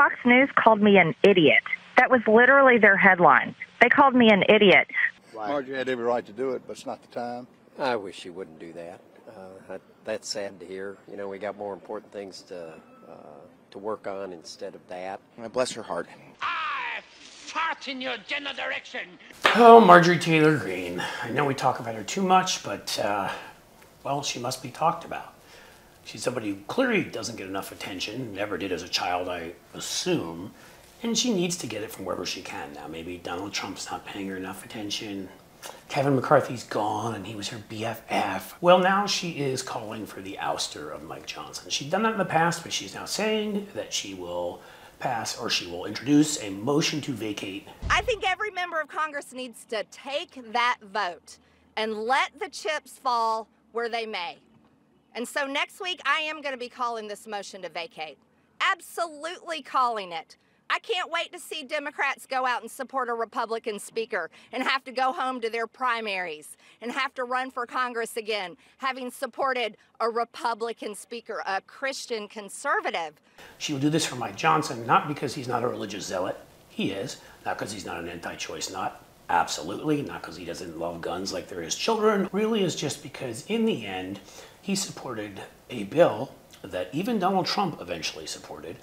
Fox News called me an idiot. That was literally their headline. They called me an idiot. Marjorie had every right to do it, but it's not the time. I wish she wouldn't do that. That's sad to hear. You know, we got more important things to work on instead of that. Bless her heart. I fart in your general direction. Oh, Marjorie Taylor Greene. I know we talk about her too much, but, well, she must be talked about. She's somebody who clearly doesn't get enough attention, never did as a child, I assume, and she needs to get it from wherever she can now. Maybe Donald Trump's not paying her enough attention. Kevin McCarthy's gone and he was her BFF. Well, now she is calling for the ouster of Mike Johnson. She's done that in the past, but she's now saying that she will pass or she will introduce a motion to vacate. I think every member of Congress needs to take that vote and let the chips fall where they may. And so next week, I am going to be calling this motion to vacate. Absolutely calling it. I can't wait to see Democrats go out and support a Republican speaker and have to go home to their primaries and have to run for Congress again, having supported a Republican speaker, a Christian conservative. She will do this for Mike Johnson, not because he's not a religious zealot. He is. Not because he's not an anti-choice nut. Absolutely. Not because he doesn't love guns like they're his children. Really is just because, in the end, he supported a bill that even Donald Trump eventually supported.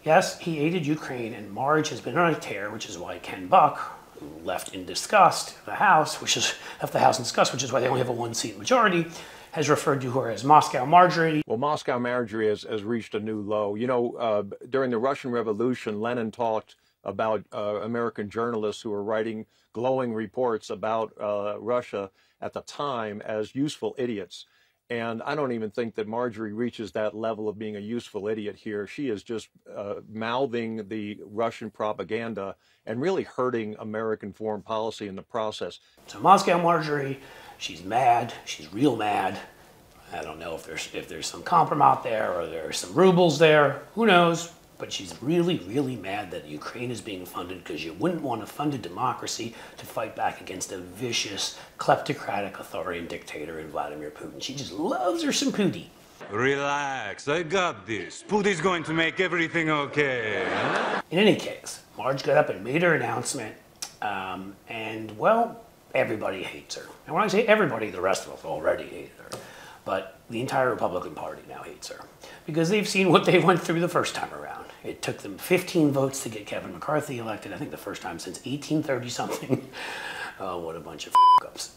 Yes, he aided Ukraine, and Marge has been on a tear, which is why Ken Buck, who left in disgust the House, left the House in disgust, which is why they only have a one-seat majority, has referred to her as Moscow Marjorie. Well, Moscow Marjorie has reached a new low. You know, during the Russian Revolution, Lenin talked about American journalists who were writing glowing reports about Russia at the time as useful idiots. And I don't even think that Marjorie reaches that level of being a useful idiot here. She is just mouthing the Russian propaganda and really hurting American foreign policy in the process. So Moscow Marjorie, she's mad. She's real mad. I don't know if there's some compromise there or there's some rubles there. Who knows? But she's really, really mad that Ukraine is being funded because you wouldn't want to fund a democracy to fight back against a vicious, kleptocratic authoritarian dictator in Vladimir Putin. She just loves her some Putin. Relax, I got this. Putin's going to make everything okay. In any case, Marge got up and made her announcement, and, well, everybody hates her. And when I say everybody, the rest of us already hate her. But the entire Republican Party now hates her because they've seen what they went through the first time around. It took them 15 votes to get Kevin McCarthy elected, I think the first time since 1830-something. Oh, what a bunch of f***ups.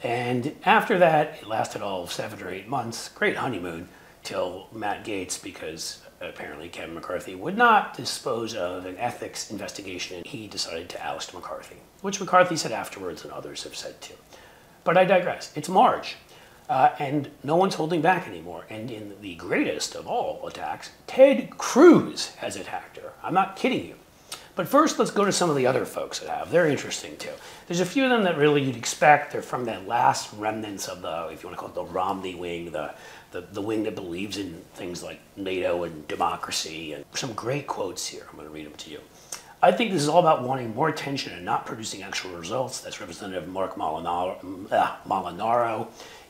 And after that, it lasted all of 7 or 8 months. Great honeymoon till Matt Gaetz, because apparently Kevin McCarthy would not dispose of an ethics investigation, and he decided to oust McCarthy, which McCarthy said afterwards and others have said too. But I digress. It's Marge. And no one's holding back anymore. And in the greatest of all attacks, Ted Cruz has attacked her. I'm not kidding you. But first, let's go to some of the other folks that have. They're interesting, too. There's a few of them that really you'd expect. They're from that last remnants of the, if you want to call it the Romney wing, the wing that believes in things like NATO and democracy. And some great quotes here. I'm going to read them to you. I think this is all about wanting more attention and not producing actual results. That's Representative Mark Molinaro.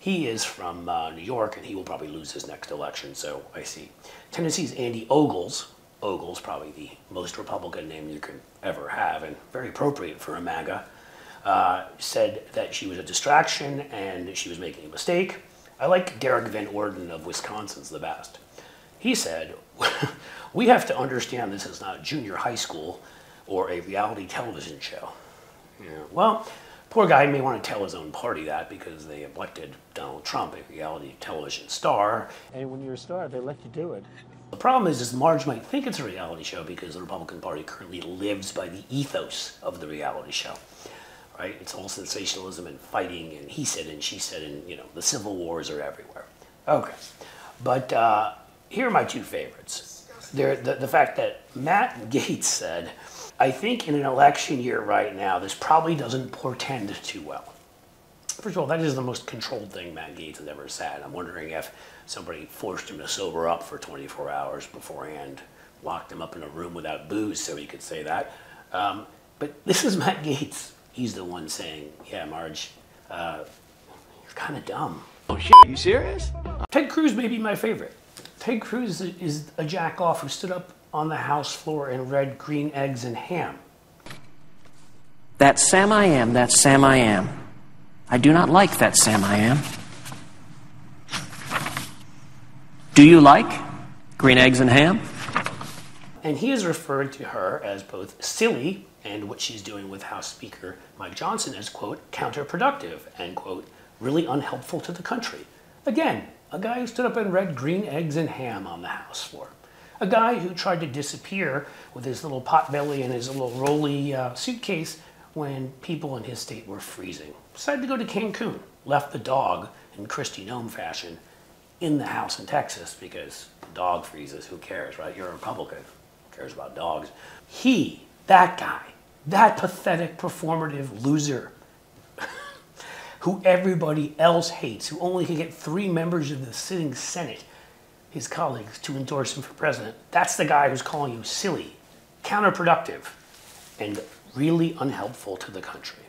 He is from New York, and he will probably lose his next election, so I see. Tennessee's Andy Ogles, probably the most Republican name you could ever have, and very appropriate for a MAGA, said that she was a distraction and she was making a mistake. I like Derek Van Orden of Wisconsin's the best. He said, we have to understand this is not junior high school or a reality television show. Yeah. Well, poor guy may want to tell his own party that because they elected Donald Trump, a reality television star. And when you're a star, they let you do it. The problem is Marge might think it's a reality show because the Republican Party currently lives by the ethos of the reality show. Right? It's all sensationalism and fighting and he said and she said and, you know, the civil wars are everywhere. Okay. But here are my two favorites. The fact that Matt Gaetz said, I think in an election year right now, this probably doesn't portend too well. First of all, that is the most controlled thing Matt Gaetz has ever said. I'm wondering if somebody forced him to sober up for 24 hours beforehand, locked him up in a room without booze so he could say that. But this is Matt Gaetz. He's the one saying, yeah, Marge, you're kind of dumb. Oh, shit, are you serious? Ted Cruz may be my favorite. Ted Cruz is a jack-off who stood up on the House floor and read green eggs and ham. That Sam I am, that Sam I am. I do not like that Sam I am. Do you like green eggs and ham? And he has referred to her as both silly and what she's doing with House Speaker Mike Johnson as, quote, counterproductive and, quote, really unhelpful to the country. Again, a guy who stood up and read green eggs and ham on the House floor. A guy who tried to disappear with his little potbelly and his little rolly suitcase when people in his state were freezing. Decided to go to Cancun, left the dog in Kristi Noem fashion in the house in Texas because the dog freezes. Who cares, right? You're a Republican. Who cares about dogs? He, that guy, that pathetic performative loser who everybody else hates, who only can get 3 members of the sitting Senate, his colleagues, to endorse him for president. That's the guy who's calling you silly, counterproductive, and really unhelpful to the country.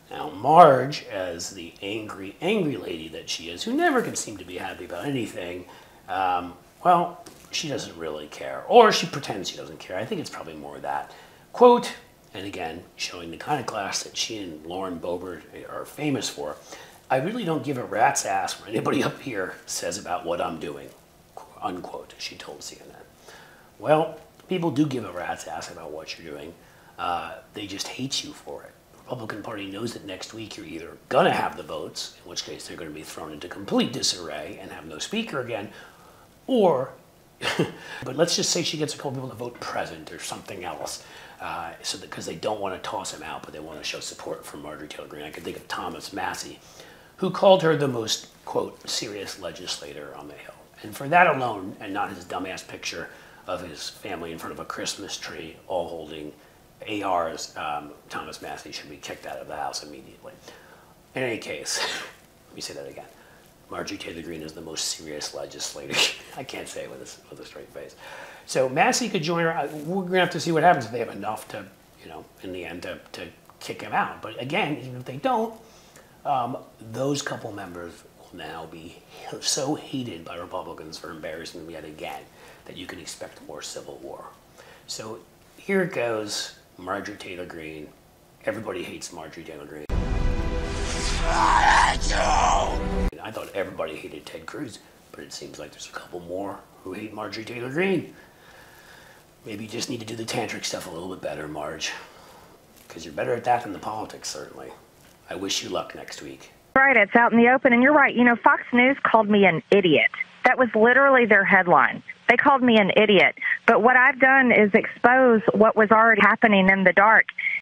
Now, Marge, as the angry, angry lady that she is, who never can seem to be happy about anything, well, she doesn't really care. Or she pretends she doesn't care. I think it's probably more that. Quote, and again, showing the kind of class that she and Lauren Boebert are famous for, I really don't give a rat's ass what anybody up here says about what I'm doing, unquote, she told CNN. Well, people do give a rat's ass about what you're doing. They just hate you for it. The Republican Party knows that next week you're either going to have the votes, in which case they're going to be thrown into complete disarray and have no speaker again, or, but let's just say she gets a couple people to vote present or something else, because they don't want to toss him out, but they want to show support for Marjorie Taylor Greene. I could think of Thomas Massey, who called her the most, quote, serious legislator on the Hill. And for that alone, and not his dumbass picture of his family in front of a Christmas tree, all holding ARs, Thomas Massey should be kicked out of the House immediately. In any case, let me say that again. Marjorie Taylor Greene is the most serious legislator. I can't say it with a straight face. So Massey could join her. We're going to have to see what happens if they have enough to, in the end, to kick him out. But again, even if they don't, those couple members will now be so hated by Republicans for embarrassing them yet again that you can expect more civil war. So here it goes. Marjorie Taylor Greene. Everybody hates Marjorie Taylor Greene. I thought everybody hated Ted Cruz, but it seems like there's a couple more who hate Marjorie Taylor Greene. Maybe you just need to do the tantric stuff a little bit better, Marge, because you're better at that than the politics, certainly. I wish you luck next week. Right, it's out in the open, and you're right. Fox News called me an idiot. That was literally their headline. They called me an idiot. But what I've done is expose what was already happening in the dark.